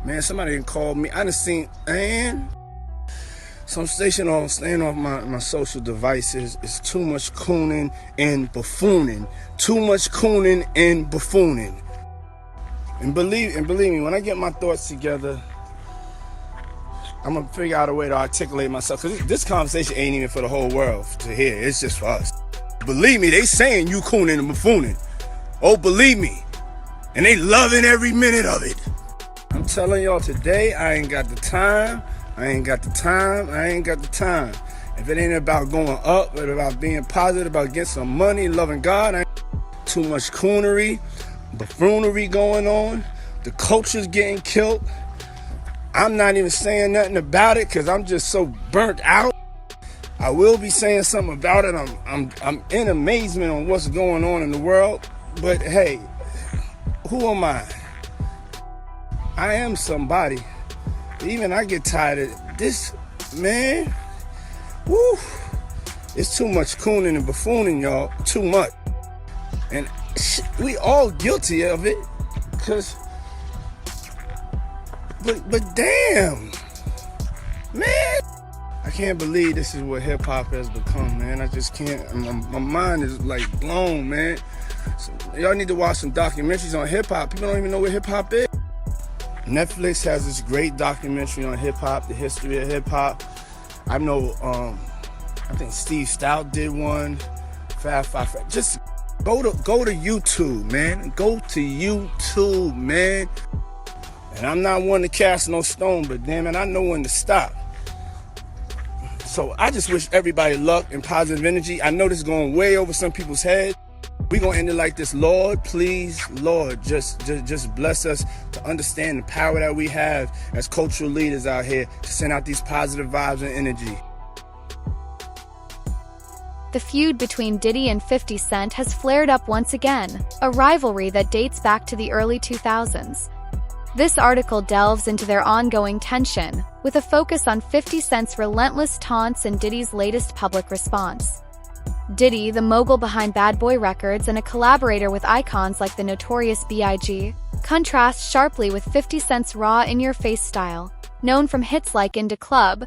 Man, somebody done called me. I done seen, man. So I'm staying off my social devices. It's too much cooning and buffooning. Too much cooning and buffooning. And believe me, when I get my thoughts together, I'm gonna figure out a way to articulate myself. Cause this conversation ain't even for the whole world to hear. It's just for us. Believe me, they saying you cooning and buffooning. Oh, believe me. And they loving every minute of it. I'm telling y'all today, I ain't got the time. If it ain't about going up, but about being positive, about getting some money, loving God, too much coonery, buffoonery going on. The culture's getting killed. I'm not even saying nothing about it because I'm just so burnt out. I will be saying something about it. I'm in amazement on what's going on in the world. But hey, who am I? I am somebody. Even I get tired of this, man. Woo! It's too much cooning and buffooning, y'all. Too much. And we all guilty of it. But damn, man. I can't believe this is what hip hop has become, man. I just can't. My mind is like blown, man. So y'all need to watch some documentaries on hip hop. People don't even know what hip hop is. Netflix has this great documentary on hip hop, the history of hip hop. I know, I think Steve Stout did one. Fab Five. Just go to YouTube, man. Go to YouTube, man. And I'm not one to cast no stone, but damn it, I know when to stop. So I just wish everybody luck and positive energy. I know this is going way over some people's heads. We're going to end it like this. Lord, please, Lord, just bless us to understand the power that we have as cultural leaders out here to send out these positive vibes and energy. The feud between Diddy and 50 Cent has flared up once again, a rivalry that dates back to the early 2000s. This article delves into their ongoing tension, with a focus on 50 Cent's relentless taunts and Diddy's latest public response. Diddy, the mogul behind Bad Boy Records and a collaborator with icons like the Notorious B.I.G., contrasts sharply with 50 Cent's raw, in-your-face style. Known from hits like In Da Club,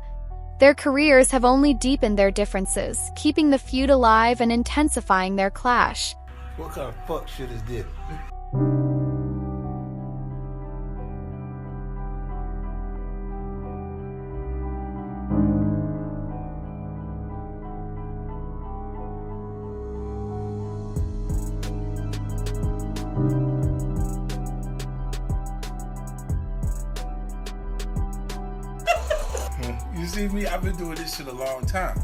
their careers have only deepened their differences, keeping the feud alive and intensifying their clash. What kind of fuck shit is this? You see me? I've been doing this shit a long time.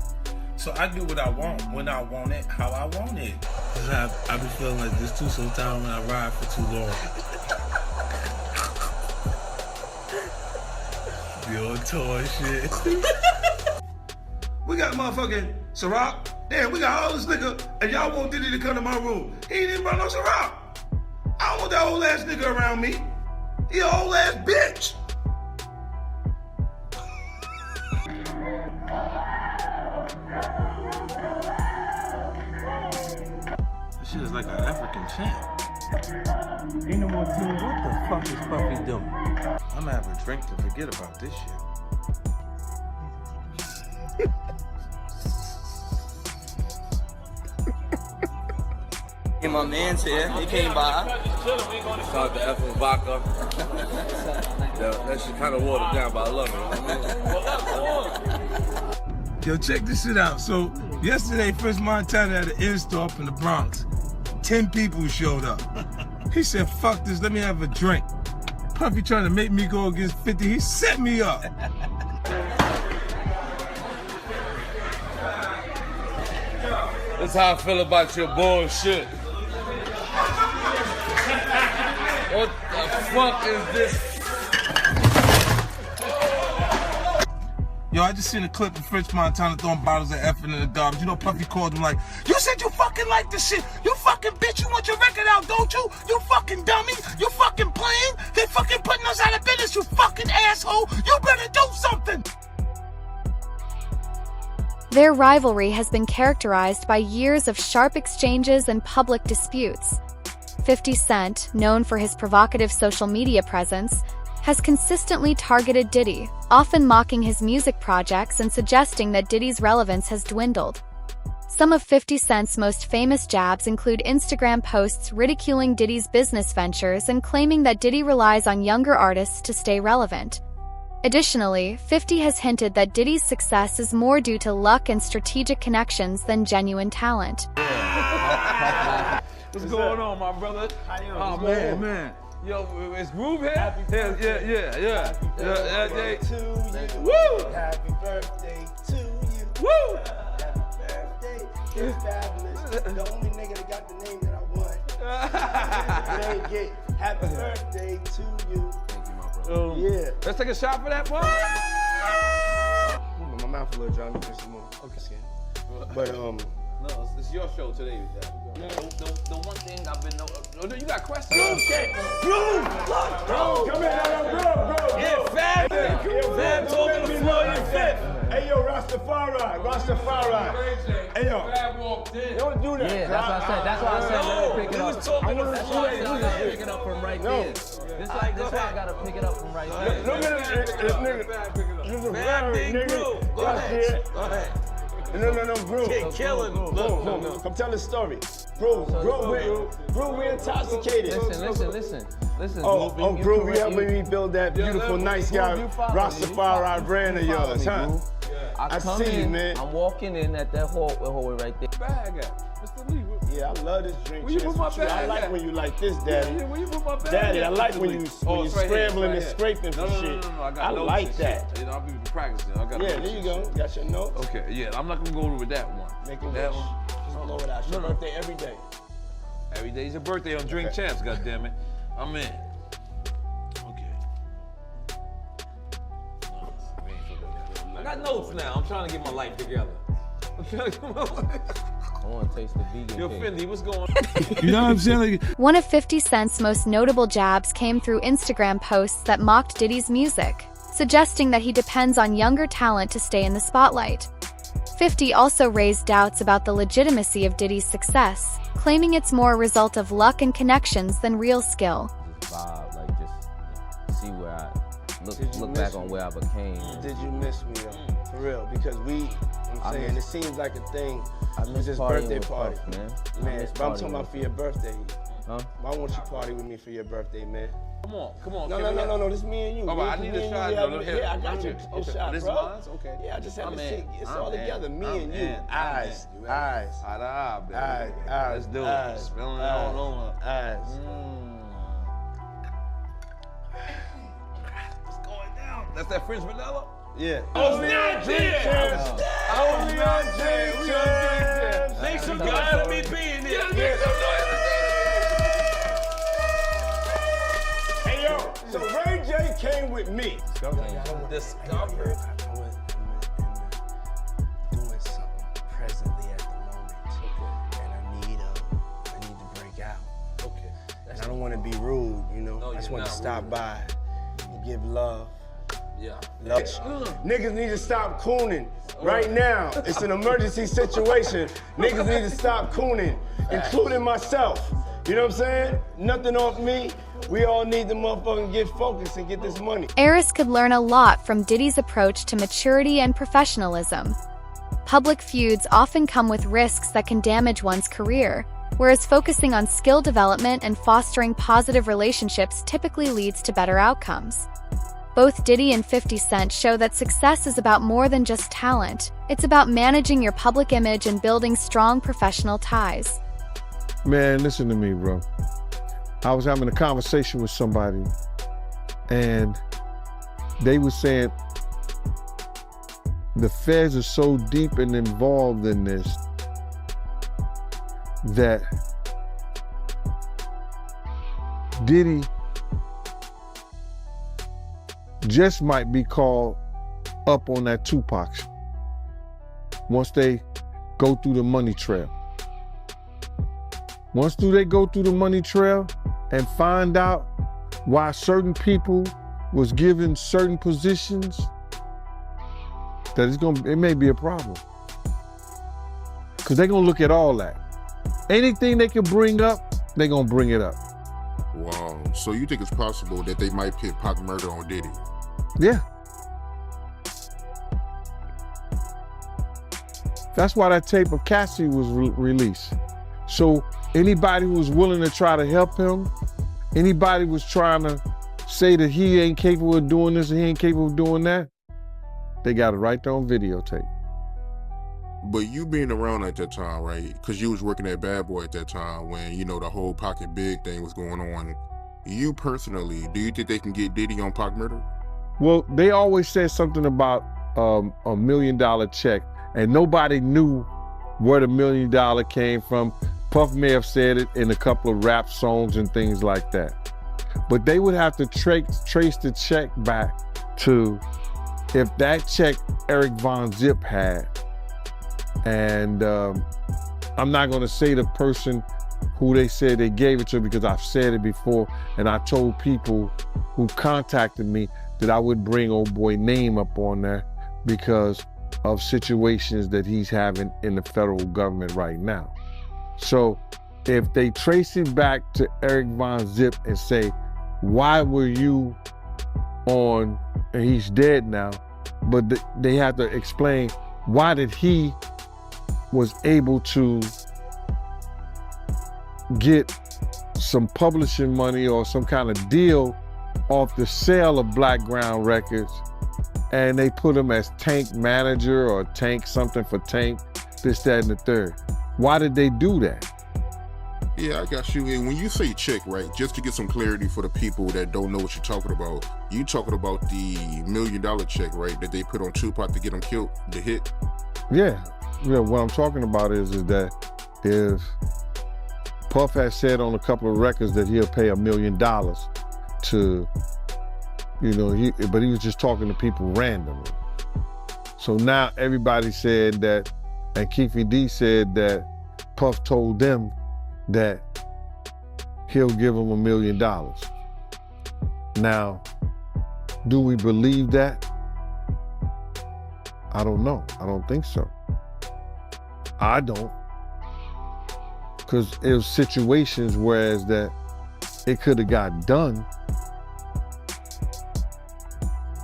So I do what I want, when I want it, how I want it. Cause I be feeling like this too sometimes when I ride for too long. Be on tour and shit. We got motherfucking Ciroc. Damn, we got all this liquor, and y'all want Diddy to come to my room. He ain't even brought no Ciroc. I don't want that old ass nigga around me. He an old ass bitch. This shit is like an African chant. Ain't no more team. What the fuck is Puffy doing? I'm gonna have a drink to forget about this shit. And my man's here. He came by. Shout out to F and Vodka. Yeah, that shit kind of watered down, but I love it. Yo, check this shit out. So, yesterday, French Montana had an in-store up in the Bronx. 10 people showed up. He said, fuck this, let me have a drink. Puffy trying to make me go against 50. He set me up. That's how I feel about your bullshit. What the fuck is this? Yo, I just seen a clip of French Montana throwing bottles of effing in the garbage. You know, Puffy called him like, you said you fucking like this shit. You fucking bitch, you want your record out, don't you? You fucking dummy. You fucking playing. They fucking putting us out of business, you fucking asshole. You better do something. Their rivalry has been characterized by years of sharp exchanges and public disputes. 50 Cent, known for his provocative social media presence, has consistently targeted Diddy, often mocking his music projects and suggesting that Diddy's relevance has dwindled. Some of 50 Cent's most famous jabs include Instagram posts ridiculing Diddy's business ventures and claiming that Diddy relies on younger artists to stay relevant. Additionally, 50 has hinted that Diddy's success is more due to luck and strategic connections than genuine talent. What's going on, my brother? Oh, man. Yo, it's Groove here? Yeah. Happy birthday to you. Woo! Happy birthday to you. Woo! Happy birthday. It's fabulous. The only nigga that got the name that I want. It ain't get happy birthday to you. Thank you, my brother. Yeah. Let's take a shot for that, boy. My mouth a little dry. Let me get some more. Okay. But No, it's your show today. The one thing I've been you got questions? Groove, come here, bro. Yeah, Fab. Fab talking to floor in fifth. Hey, yo, Rastafari. Hey, yo. Fab walked in. Don't do that. Yeah, that's what I said. That's why I said let me pick it up. was talking to That's why I said I gotta pick it up from right there. This why I gotta pick it up from right there. Look at this nigga. This is a Fab very did nigga. Groove. Go ahead. No, Groove. Killing. Look. Come tell the story. Groove, we intoxicated. Listen. Oh, Groove, you helping me build that beautiful, nice guy, Rastafari brand of yours, huh? I come see you, in, man. I'm walking in at that hallway right there. Bag at? Mr. Lee. Yeah, I love this drink. Where you put my bag I like at? when you like this, Daddy. Yeah, where you put my bag Daddy, at, I like Mr. when Lee? you It's scrambling right and scraping for shit. No, I got I notes like and that. shit. You know, I'll be practicing. I got Yeah, notes there you and go. shit. Got your notes? Okay, yeah, I'm not gonna go over with that one. Make a That wish. one. Just blow it out. It's your birthday every day. Every day's your birthday on Drink Champs, goddammit. I'm in. Okay. I got notes now. I'm trying to get my life together. I want to taste the vegan Yo, cake. Fendi, what's going on? You know what I'm saying? One of 50 Cent's most notable jabs came through Instagram posts that mocked Diddy's music, suggesting that he depends on younger talent to stay in the spotlight. 50 also raised doubts about the legitimacy of Diddy's success, claiming it's more a result of luck and connections than real skill. Just vibe, like just see where I look back on where I became. Did you miss me though? For real, because it seems like a thing. I It was miss his partying birthday with party, Puff, man. Man, but I'm talking about for your birthday. Huh? Why won't you party with me for your birthday, man? Come on. No, this me and you. All right, I need a shot. Yeah, I got you. Okay. Shot, This bro. mine? Okay. Yeah, I just have I'm to in. see. It's I'm all in. together. Me I'm and you. in. Eyes. You ready? Eyes. Eye to eye, baby. Eyes. Let's do it. Spilling it all over. Eyes. What's going down? That's that French vanilla? Yeah. Only on Drink Champs. Only on Drink Champs. Make some noise out of me being here. Make some noise. Hey, yo. So Ray J came with me. Discover. Doing something presently at the moment, and I need to break out. Okay. And I don't want to be rude, you know. No, I just you're want to not stop rude. by and give love. Yeah. Love. Niggas need to stop cooning right now. It's an emergency situation. Niggas need to stop cooning, including myself. You know what I'm saying? Nothing off me. We all need to motherfucking get focused and get this money. Eris could learn a lot from Diddy's approach to maturity and professionalism. Public feuds often come with risks that can damage one's career, whereas focusing on skill development and fostering positive relationships typically leads to better outcomes. Both Diddy and 50 Cent show that success is about more than just talent. It's about managing your public image and building strong professional ties. Man, listen to me, bro. I was having a conversation with somebody, and they were saying the feds are so deep and involved in this that Diddy just might be called up on that Tupac shit once they go through the money trail. Once they go through the money trail and find out why certain people was given certain positions, that it may be a problem. Because they're gonna look at all that. Anything they can bring up, they're gonna bring it up. Wow, So you think it's possible that they might pit Pac murder on Diddy? Yeah. That's why that tape of Cassie was released. So anybody who was willing to try to help him, anybody was trying to say that he ain't capable of doing this and he ain't capable of doing that, they got it right there on videotape. But you being around at that time, right? Because you was working at Bad Boy at that time when, you know, the whole Pocket Big thing was going on. You personally, do you think they can get Diddy on Pac murder? Well, they always said something about $1 million check, and nobody knew where the $1 million came from. Puff may have said it in a couple of rap songs and things like that. But they would have to trace the check back to if that check Eric Von Zip had. And I'm not gonna say the person who they said they gave it to because I've said it before, and I told people who contacted me that I would bring old boy name up on there because of situations that he's having in the federal government right now. So if they trace it back to Eric Von Zip and say, why were you on, and he's dead now, but they have to explain why did he was able to get some publishing money or some kind of deal off the sale of Black Ground Records, and they put him as Tank manager or Tank something for Tank, this, that, and the third. Why did they do that? Yeah, I got you. And when you say check, right, just to get some clarity for the people that don't know what you're talking about, you talking about the $1 million check, right, that they put on Tupac to get him killed, the hit? Yeah. Yeah, what I'm talking about is that if Puff has said on a couple of records that he'll pay $1 million to, you know, but he was just talking to people randomly. So now everybody said that, and Keefy D said that Puff told them that he'll give them $1 million. Now, do we believe that? I don't know. I don't think so. I don't. Because it was situations whereas that it could have got done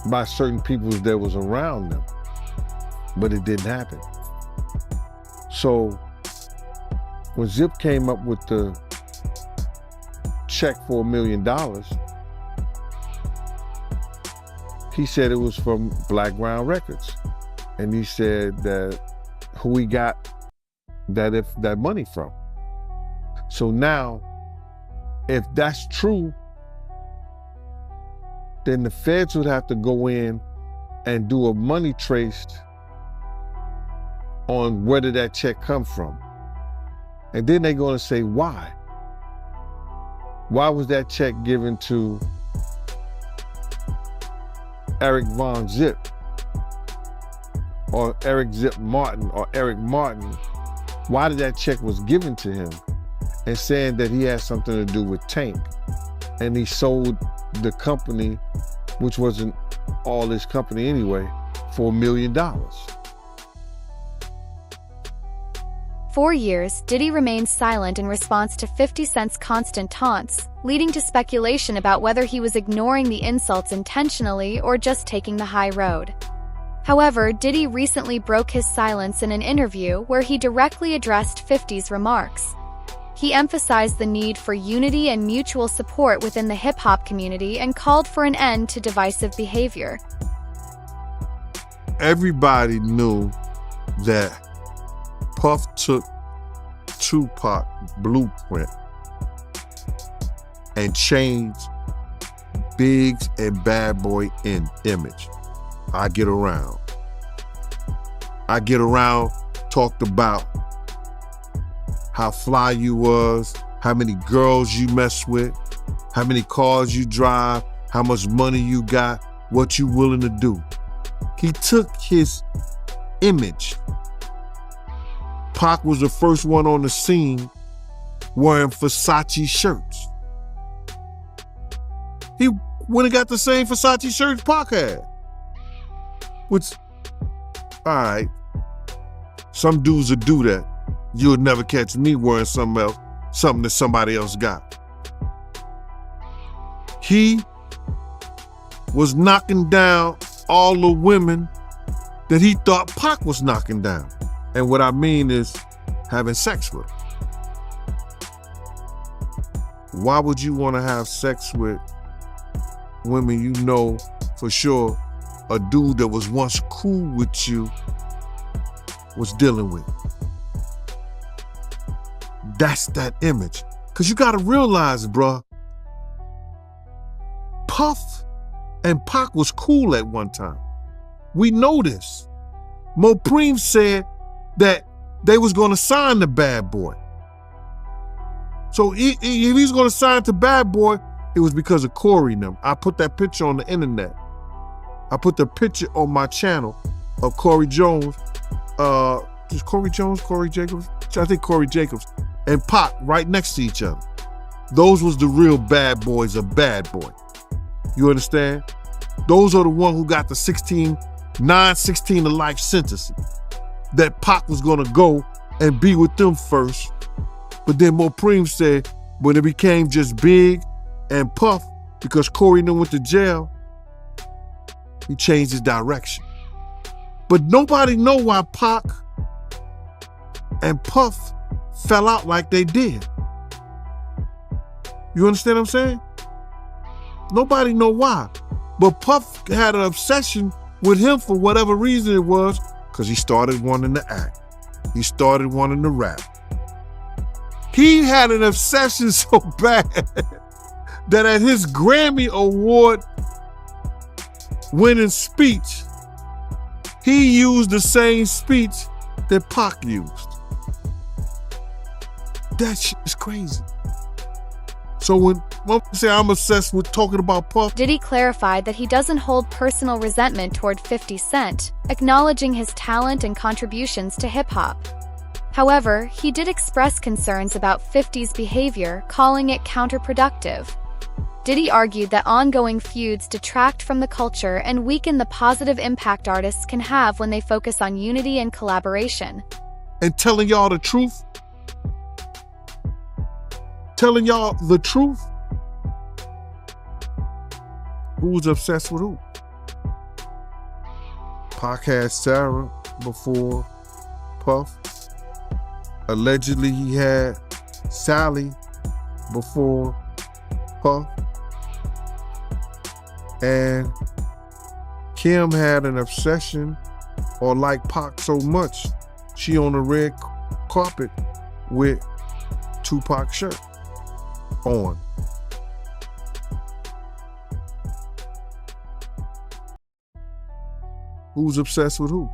by certain people that was around them, but it didn't happen. So when Zip came up with the check for $1 million, he said it was from Black Ground Records. And he said that who he got that money from. So now, if that's true, then the feds would have to go in and do a money trace on where did that check come from. And then they're gonna say, why? Why was that check given to Eric Von Zip or Eric Zip Martin or Eric Martin? Why did that check was given to him? And saying that he had something to do with Tank. And he sold the company, which wasn't all his company anyway, for $1 million. 4 years, Diddy remained silent in response to 50 Cent's constant taunts, leading to speculation about whether he was ignoring the insults intentionally or just taking the high road. However, Diddy recently broke his silence in an interview where he directly addressed 50's remarks. He emphasized the need for unity and mutual support within the hip-hop community and called for an end to divisive behavior. Everybody knew that Puff took Tupac blueprint and changed Biggs and Bad Boy in image. I Get Around, talked about how fly you was, how many girls you mess with, how many cars you drive, how much money you got, what you willing to do. He took his image. Pac was the first one on the scene wearing Versace shirts. He went and got the same Versace shirts Pac had. Which, all right, some dudes would do that. You'll never catch me wearing something else, something that somebody else got. He was knocking down all the women that he thought Pac was knocking down. And what I mean is having sex with them. Why would you want to have sex with women you know for sure a dude that was once cool with you was dealing with? That's that image. Because you got to realize, bruh, Puff and Pac was cool at one time. We know this. Mopreme said that they was going to sign the Bad Boy. So if he's going to sign to Bad Boy, it was because of Corey and them. I put that picture on the internet. I put the picture on my channel of Corey Jones. Is Corey Jones, Corey Jacobs? I think Corey Jacobs and Pac right next to each other. Those was the real bad boys of Bad Boy. You understand? Those are the ones who got the 16 to life sentences. That Pac was gonna go and be with them first. But then Mopreme said, when it became just Big and Puff, because Corey and them went to jail, he changed his direction. But nobody know why Pac and Puff fell out like they did. You understand what I'm saying? Nobody know why. But Puff had an obsession with him for whatever reason it was, because he started wanting to act. He started wanting to rap. He had an obsession so bad that at his Grammy Award winning speech, he used the same speech that Pac used. That shit is crazy. So when I say I'm obsessed with talking about Puff, Diddy clarified that he doesn't hold personal resentment toward 50 Cent, acknowledging his talent and contributions to hip-hop. However, he did express concerns about 50's behavior, calling it counterproductive. Diddy argued that ongoing feuds detract from the culture and weaken the positive impact artists can have when they focus on unity and collaboration. and telling y'all the truth, who's obsessed with who? Pac had Sarah before Puff. Allegedly, he had Sally before Puff. And Kim had an obsession or liked Pac so much, she on the red carpet with Tupac's shirt on. Who's obsessed with who?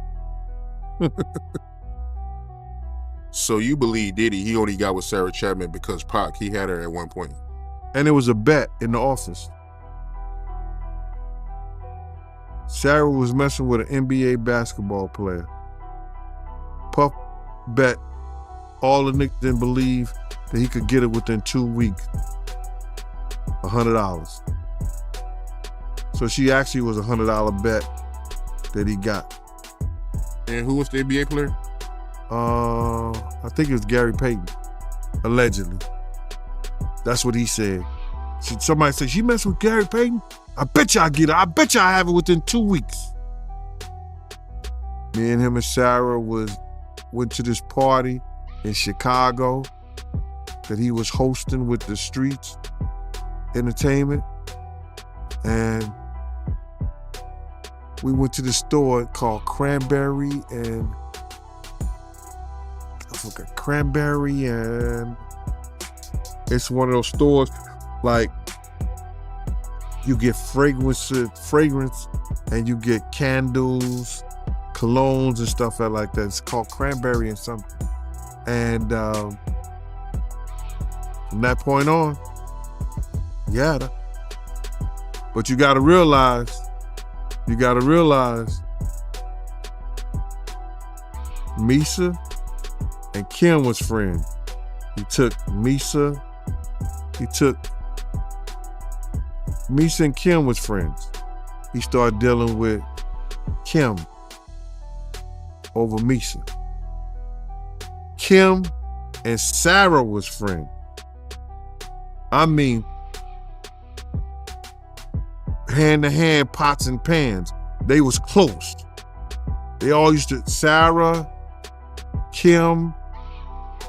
So you believe Diddy, he only got with Sarah Chapman because Pac, he had her at one point. And it was a bet in the office. Sarah was messing with an NBA basketball player. Puff bet all the niggas didn't believe that he could get it within 2 weeks. $100. So she actually was a $100 bet that he got. And who was the NBA player? I think it was Gary Payton, allegedly. That's what he said. Somebody said, she messed with Gary Payton? I bet you I get it. I bet you I have it within 2 weeks. Me and him and Sarah went to this party in Chicago that he was hosting with the Streets Entertainment. And we went to the store called Cranberry and it's one of those stores like you get fragrance and you get candles, colognes and stuff like that. It's called Cranberry and something. And from that point on, yeah. But you gotta realize, Misa and Kim was friends. Misa and Kim was friends. He started dealing with Kim over Misa. Kim and Sarah was friends. I mean, hand-to-hand pots and pans. They was close. They all used to, Sarah, Kim,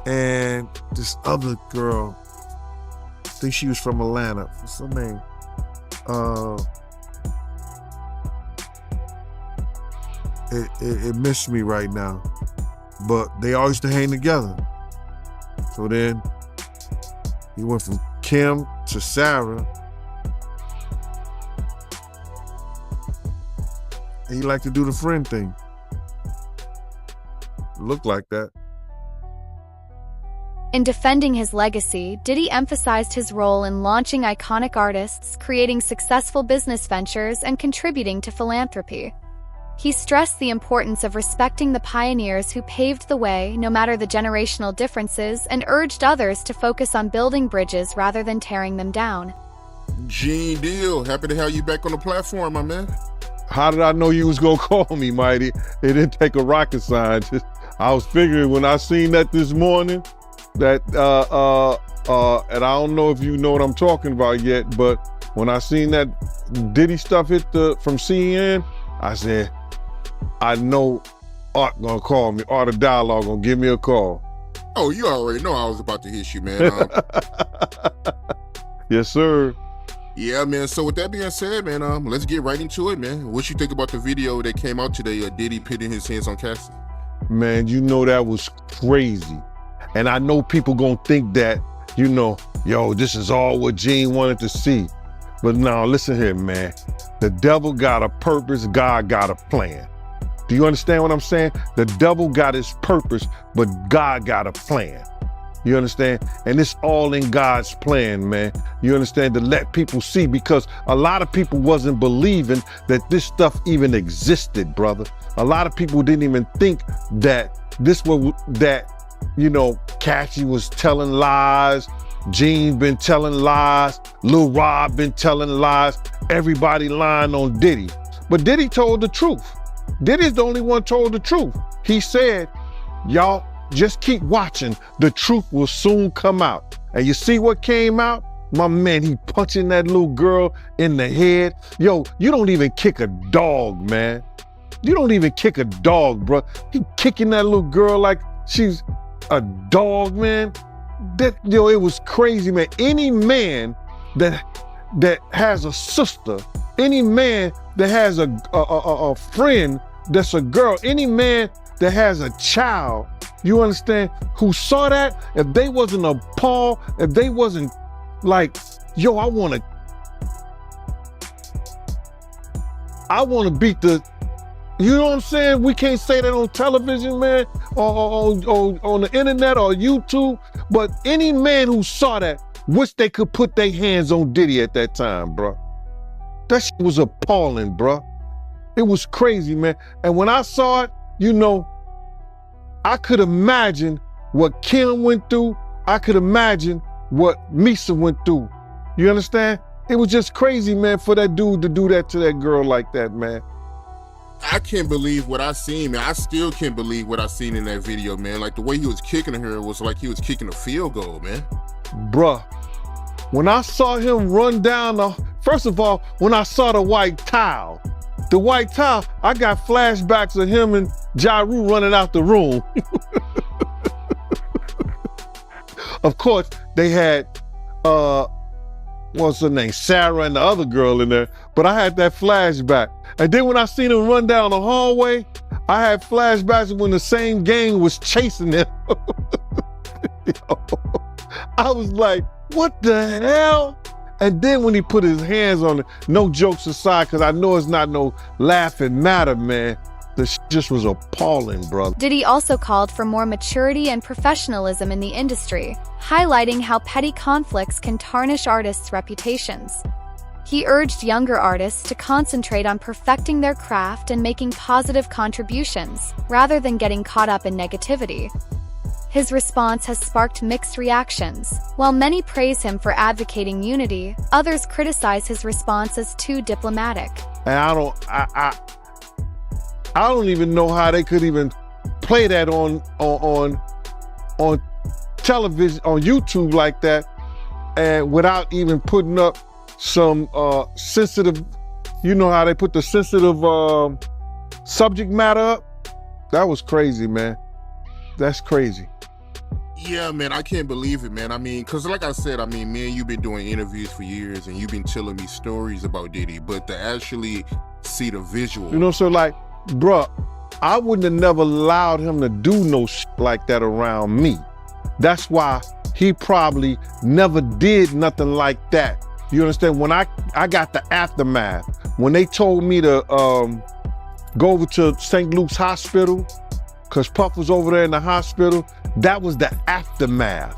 and this other girl, I think she was from Atlanta. What's her name? It missed me right now. But they all used to hang together. So then he went from Kim to Sarah. And he liked to do the friend thing. Looked like that. In defending his legacy, Diddy emphasized his role in launching iconic artists, creating successful business ventures, and contributing to philanthropy. He stressed the importance of respecting the pioneers who paved the way, no matter the generational differences, and urged others to focus on building bridges rather than tearing them down. Gene Deal, happy to have you back on the platform, my man. How did I know you was gonna call me, Mighty? It didn't take a rocket scientist. I was figuring when I seen that this morning, that, and I don't know if you know what I'm talking about yet, but when I seen that Diddy stuff from CNN, I said, I know Art gonna call me, Art of Dialogue gonna give me a call. Oh, you already know I was about to hit you, man. Yes, sir. Yeah, man. So with that being said, man, let's get right into it, man. What you think about the video that came out today of Diddy pitting his hands on Cassie? Man, you know that was crazy. And I know people gonna think that, you know, yo, this is all what Gene wanted to see. But now, listen here, man. The devil got a purpose, God got a plan. Do you understand what I'm saying? The devil got his purpose, but God got a plan. You understand? And it's all in God's plan, man. You understand? To let people see, because a lot of people wasn't believing that this stuff even existed, brother. A lot of people didn't even think that you know, Cassie was telling lies, Gene been telling lies, Lil Rob been telling lies, everybody lying on Diddy. But Diddy told the truth. Diddy's the only one told the truth. He said, y'all just keep watching, the truth will soon come out. And you see what came out? My man, he punching that little girl in the head. Yo, you don't even kick a dog, man. You don't even kick a dog, bro. He kicking that little girl like she's a dog, man. It was crazy, man. Any man that has a sister, any man that has a friend that's a girl, any man that has a child, you understand, who saw that, if they wasn't appalled, if they wasn't like, yo, I want to beat the, you know what I'm saying? We can't say that on television, man, or on the internet or YouTube, but any man who saw that, wish they could put their hands on Diddy at that time, bro. That shit was appalling, bro. It was crazy, man. And when I saw it, you know, I could imagine what Kim went through. I could imagine what Misa went through. You understand? It was just crazy, man, for that dude to do that to that girl like that, man. I can't believe what I seen, man. I still can't believe what I seen in that video, man. Like the way he was kicking her was like he was kicking a field goal, man. Bruh, when I saw him run down first of all, when I saw the white towel, I got flashbacks of him and Ja Rule running out the room. Of course, they had, what's her name, Sarah and the other girl in there, but I had that flashback. And then when I seen him run down the hallway, I had flashbacks when the same gang was chasing him. I was like, what the hell? And then when he put his hands on it, no jokes aside, because I know it's not no laughing matter, man. The shit just was appalling, brother. Diddy also called for more maturity and professionalism in the industry, highlighting how petty conflicts can tarnish artists' reputations. He urged younger artists to concentrate on perfecting their craft and making positive contributions, rather than getting caught up in negativity. His response has sparked mixed reactions. While many praise him for advocating unity, others criticize his response as too diplomatic. And I don't even know how they could even play that on television, on YouTube like that, and without even putting up some sensitive You know how they put the sensitive subject matter up? That was crazy, man. That's crazy. Yeah, man, I can't believe it, man. I mean, because like I said, I mean, me and you've been doing interviews for years and you've been telling me stories about Diddy, but to actually see the visual. You know, so like, bruh, I wouldn't have never allowed him to do no shit like that around me. That's why he probably never did nothing like that. You understand? When I got the aftermath, when they told me to go over to St. Luke's Hospital, because Puff was over there in the hospital, that was the aftermath.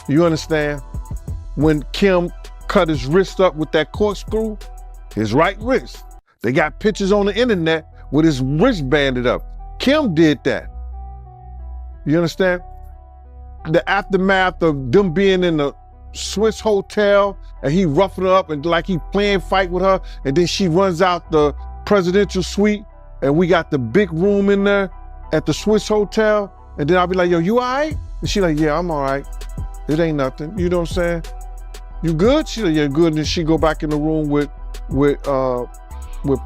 You understand? When Kim cut his wrist up with that corkscrew, his right wrist. They got pictures on the internet with his wrist banded up. Kim did that. You understand? The aftermath of them being in the Swiss hotel and he roughing her up and like he playing fight with her, and then she runs out the presidential suite and we got the big room in there at the Swiss hotel, and then I'll be like, yo, you all right? And she like, yeah, I'm all right. It ain't nothing. You know what I'm saying? You good? She like, yeah, good. And then she go back in the room with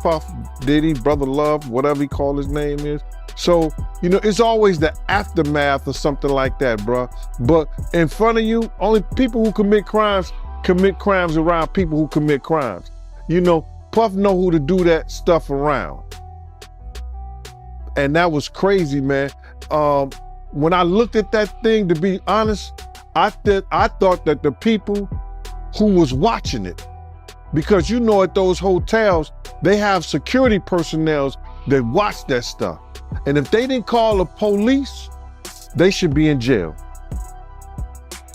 Puff, Diddy, Brother Love, whatever he call his name is. So, you know, it's always the aftermath of something like that, bruh. But in front of you, only people who commit crimes around people who commit crimes. You know, Puff know who to do that stuff around. And that was crazy, man. When I looked at that thing, to be honest, I thought that the people who was watching it, because you know at those hotels, they have security personnel that watch that stuff. And if they didn't call the police, they should be in jail.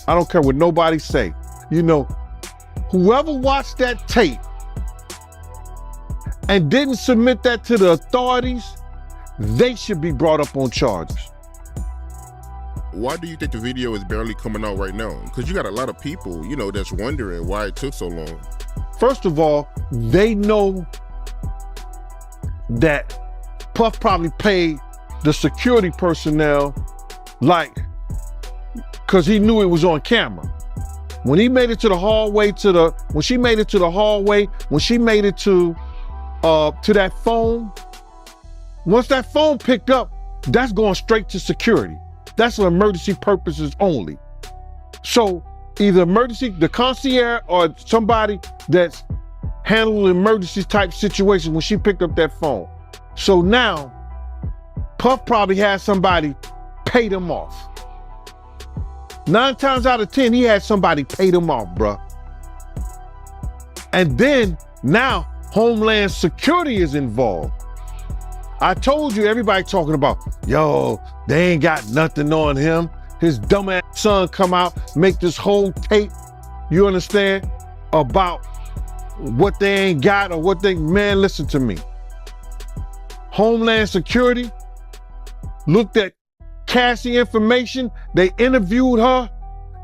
I don't care what nobody say. You know, whoever watched that tape and didn't submit that to the authorities, they should be brought up on charges. Why do you think the video is barely coming out right now? Because you got a lot of people, you know, that's wondering why it took so long. First of all, they know that Puff probably paid the security personnel, like, because he knew it was on camera. When he made it to the hallway, when she made it to that phone, once that phone picked up, that's going straight to security. That's for emergency purposes only. So either the concierge or somebody that's handling emergency type situation when she picked up that phone. So now, Puff probably had somebody pay them off. 9 times out of 10, he had somebody pay them off, bruh. And then now Homeland Security is involved. I told you, everybody talking about, yo, they ain't got nothing on him. His dumbass son come out, make this whole tape, you understand, about what they ain't got or what they, man, listen to me. Homeland Security looked at Cassie information. They interviewed her.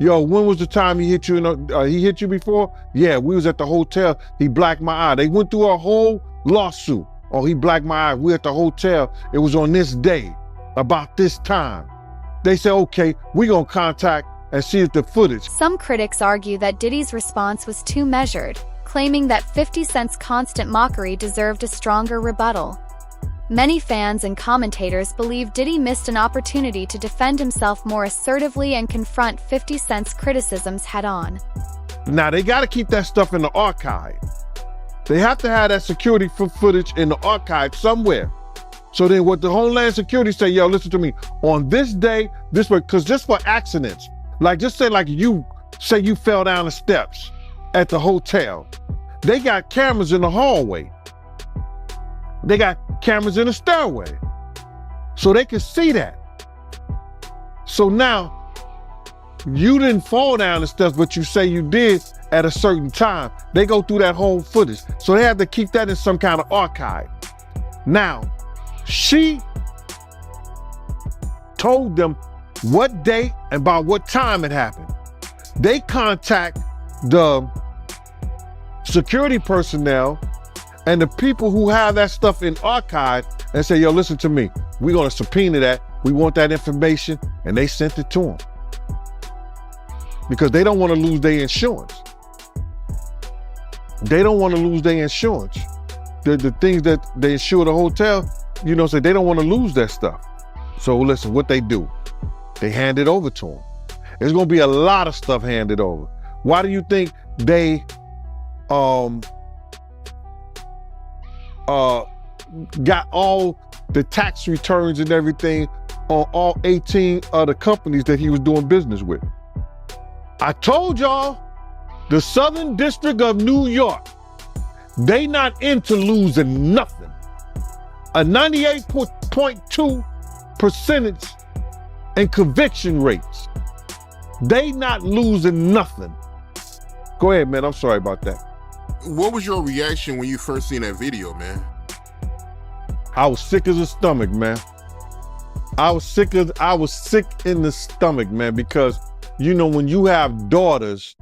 Yo, when was the time he hit you? He hit you before? Yeah, we was at the hotel. He blacked my eye. They went through a whole lawsuit. Oh, he blacked my eye. We at the hotel. It was on this day, about this time. They said, okay, we gonna contact and see if the footage. Some critics argue that Diddy's response was too measured, claiming that 50 Cent's constant mockery deserved a stronger rebuttal. Many fans and commentators believe Diddy missed an opportunity to defend himself more assertively and confront 50 Cent's criticisms head-on. Now, they gotta keep that stuff in the archive. They have to have that security footage in the archive somewhere. So then what the Homeland Security say, yo, listen to me, on this day, this way, because just for accidents, like just say like you fell down the steps at the hotel. They got cameras in the hallway. They got cameras in the stairway. So they can see that. So now, you didn't fall down the steps, but you say you did at a certain time. They go through that whole footage. So they have to keep that in some kind of archive. Now, she told them what day and about what time it happened. They contact the security personnel and the people who have that stuff in archive and say, yo, listen to me. We're gonna subpoena that. We want that information. And they sent it to them. Because they don't want to lose their insurance. They don't want to lose their insurance. the things that they insure the hotel, you know, say they don't want to lose that stuff. So listen, what they do, they hand it over to them. There's gonna be a lot of stuff handed over. Why do you think they got all the tax returns and everything on all 18 other companies that he was doing business with? I told y'all, the Southern District of New York, they not into losing nothing. A 98.2 percentage in conviction rates. They not losing nothing. Go ahead, man. I'm sorry about that. What was your reaction when you first seen that video, man? I was sick as a stomach, man. I was sick in the stomach, man, because you know, when you have daughters,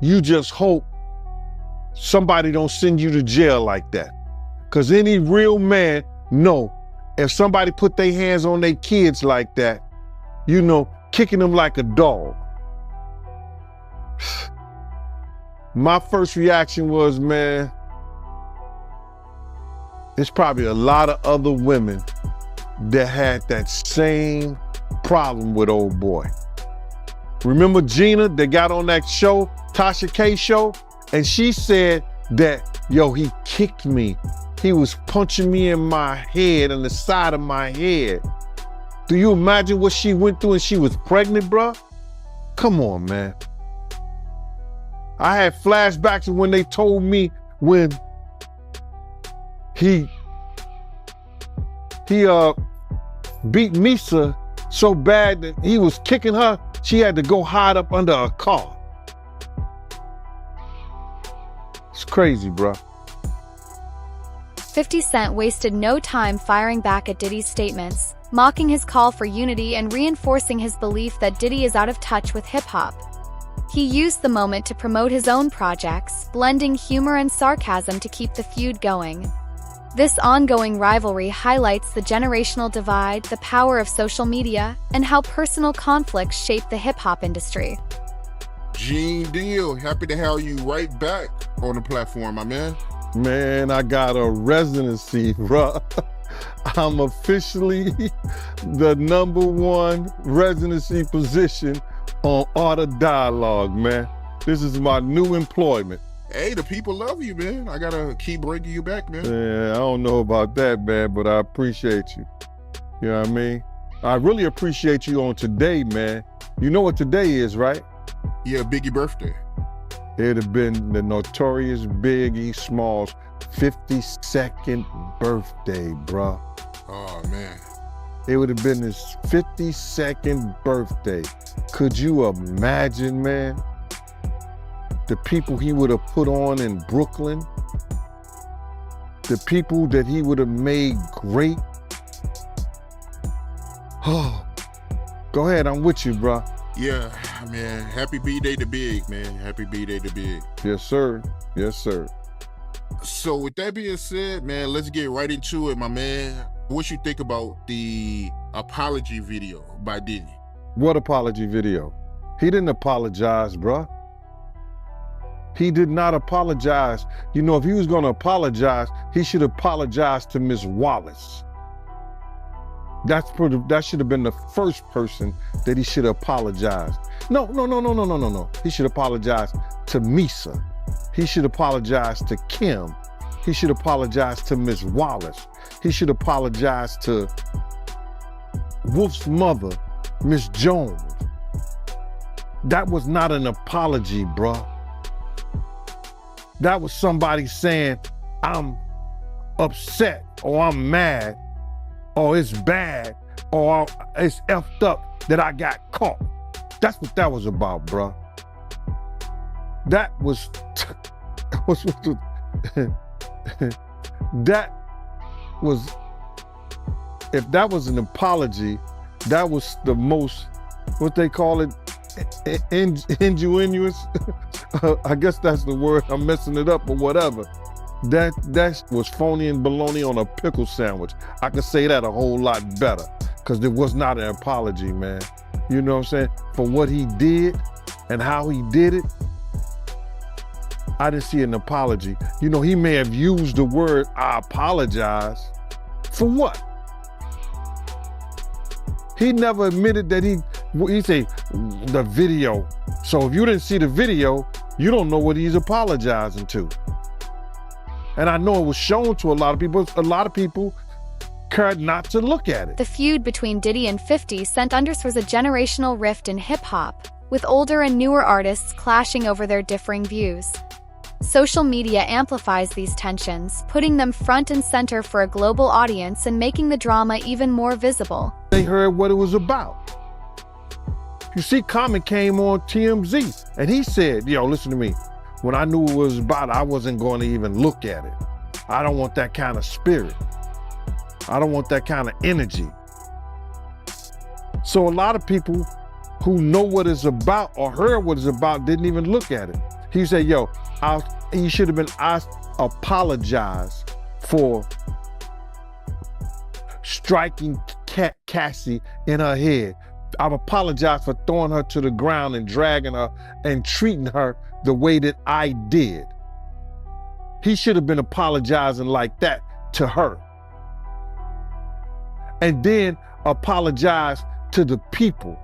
you just hope somebody don't send you to jail like that. Because any real man know if somebody put their hands on their kids like that, you know, kicking them like a dog. My first reaction was, man, there's probably a lot of other women that had that same problem with old boy. Remember Gina that got on that show, Tasha K show? And she said that, yo, he kicked me. He was punching me in my head and the side of my head. Do you imagine what she went through and she was pregnant, bruh? Come on, man. I had flashbacks of when they told me when he beat Misa so bad that he was kicking her, she had to go hide up under a car. It's crazy, bro. 50 Cent wasted no time firing back at Diddy's statements, mocking his call for unity and reinforcing his belief that Diddy is out of touch with hip-hop. He used the moment to promote his own projects, blending humor and sarcasm to keep the feud going. This ongoing rivalry highlights the generational divide, the power of social media, and how personal conflicts shape the hip-hop industry. Gene Deal, happy to have you right back on the platform, my man. Man, I got a residency, bruh. I'm officially the #1 residency position on Art of Dialogue, man. This is my new employment. Hey, the people love you, man. I gotta keep bringing you back, man. Yeah, I don't know about that, man, but I appreciate you. You know what I mean? I really appreciate you on today, man. You know what today is, right? Yeah, Biggie birthday. It'd have been the notorious Biggie Smalls' 52nd birthday, bruh. Oh, man. It would have been his 52nd birthday. Could you imagine, man? The people he would have put on in Brooklyn, the people that he would have made great. Oh, go ahead, I'm with you, bro. Yeah, man, happy B-Day to Big, man. Happy B-Day to Big. Yes, sir. Yes, sir. So with that being said, man, let's get right into it, my man. What you think about the apology video by Diddy? What apology video? He didn't apologize, bro. He did not apologize. You know, if he was gonna apologize, he should apologize to Miss Wallace. That should have been the first person that he should apologize. No. He should apologize to Misa. He should apologize to Kim. He should apologize to Miss Wallace. He should apologize to Wolf's mother, Miss Jones. That was not an apology, bruh. That was somebody saying, I'm upset, or I'm mad, or it's bad, or it's effed up that I got caught. That's what that was about, bruh. That was if that was an apology, that was the most, what they call it, ingenuous. I guess that's the word. I'm messing it up or whatever. That was phony and baloney on a pickle sandwich. I could say that a whole lot better, because it was not an apology, man. You know what I'm saying? For what he did and how he did it. I didn't see an apology. You know, he may have used the word, I apologize. For what? He never admitted that he say the video. So if you didn't see the video, you don't know what he's apologizing to. And I know it was shown to a lot of people. A lot of people cared not to look at it. The feud between Diddy and 50 Cent underscores a generational rift in hip-hop, with older and newer artists clashing over their differing views. Social media amplifies these tensions, putting them front and center for a global audience and making the drama even more visible. They heard what it was about. You see, Common came on TMZ and he said, yo, listen to me. When I knew what it was about, I wasn't going to even look at it. I don't want that kind of spirit. I don't want that kind of energy. So a lot of people who know what it's about or heard what it's about didn't even look at it. He said, yo, you should have been asked, apologize for striking Cassie in her head. I've apologized for throwing her to the ground and dragging her and treating her the way that I did. He should have been apologizing like that to her. And then apologize to the people.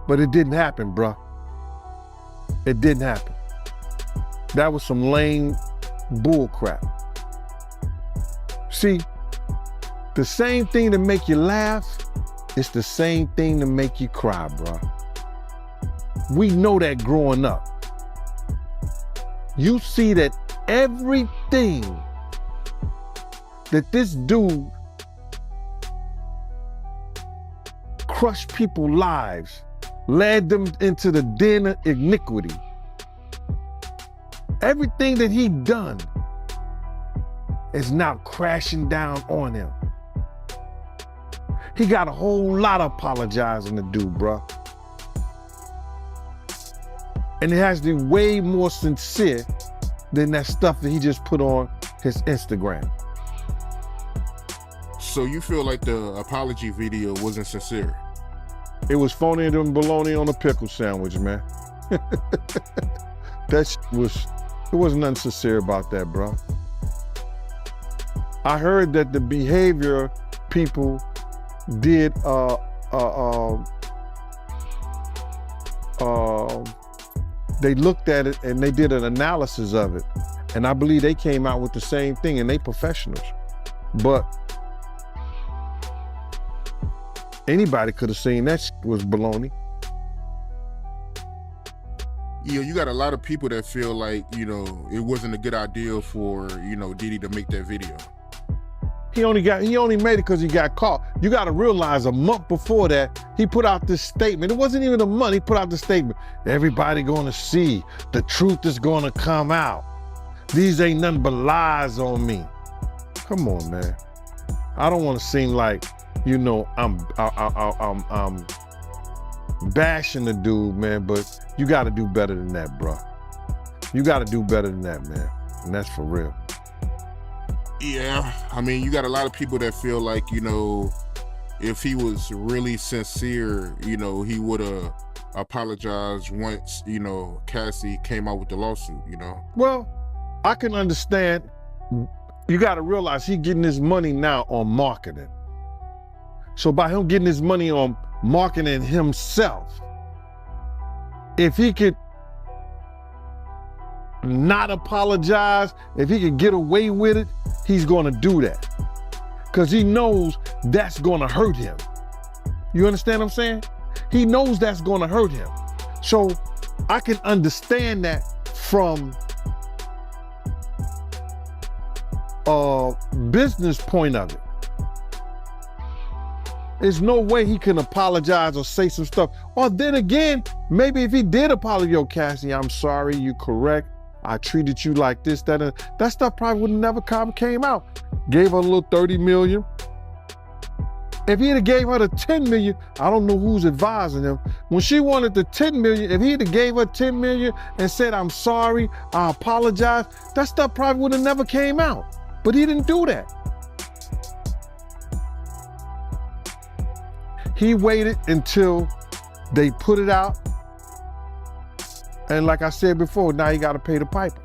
But it didn't happen, bruh. It didn't happen. That was some lame bull crap. See, the same thing that make you laugh, it's the same thing to make you cry, bruh. We know that growing up. You see that everything that this dude crushed people's lives, led them into the den of iniquity. Everything that he done is now crashing down on him. He got a whole lot of apologizing to do, bruh. And it has to be way more sincere than that stuff that he just put on his Instagram. So you feel like the apology video wasn't sincere? It was phony and bologna on a pickle sandwich, man. It wasn't nothing sincere about that, bro. I heard that the behavior people did, they looked at it and they did an analysis of it. And I believe they came out with the same thing, and they professionals. But anybody could have seen that was baloney. Yeah, you got a lot of people that feel like, you know, it wasn't a good idea for, you know, Diddy to make that video. He only made it because he got caught. You got to realize a month before that, he put out this statement. It wasn't even a month, he put out the statement. Everybody going to see, the truth is going to come out. These ain't nothing but lies on me. Come on, man. I don't want to seem like, you know, I'm bashing the dude, man, but you got to do better than that, bro. You got to do better than that, man. And that's for real. Yeah, I mean, you got a lot of people that feel like, you know, if he was really sincere, you know, he would have apologized once, you know, Cassie came out with the lawsuit, you know? Well, I can understand. You got to realize he's getting his money now on marketing. So by him getting his money on marketing himself, if he could not apologize, if he could get away with it, he's going to do that. Because he knows that's going to hurt him. You understand what I'm saying? He knows that's going to hurt him. So I can understand that from a business point of it. There's no way he can apologize or say some stuff. Or then again, maybe if he did apologize, yo, Cassie, I'm sorry, you correct. I treated you like this, that, and that stuff probably would never came out. Gave her a little 30 million. If he'd have gave her the 10 million, I don't know who's advising him. When she wanted the 10 million, if he'd have gave her 10 million and said, I'm sorry, I apologize, that stuff probably would have never came out. But he didn't do that. He waited until they put it out And like I said before, now he got to pay the piper.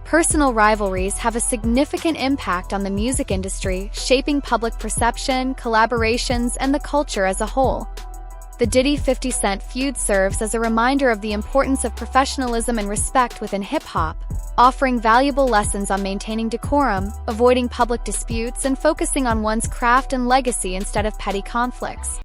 Personal rivalries have a significant impact on the music industry, shaping public perception, collaborations, and the culture as a whole. The Diddy-50 Cent feud serves as a reminder of the importance of professionalism and respect within hip-hop, offering valuable lessons on maintaining decorum, avoiding public disputes, and focusing on one's craft and legacy instead of petty conflicts.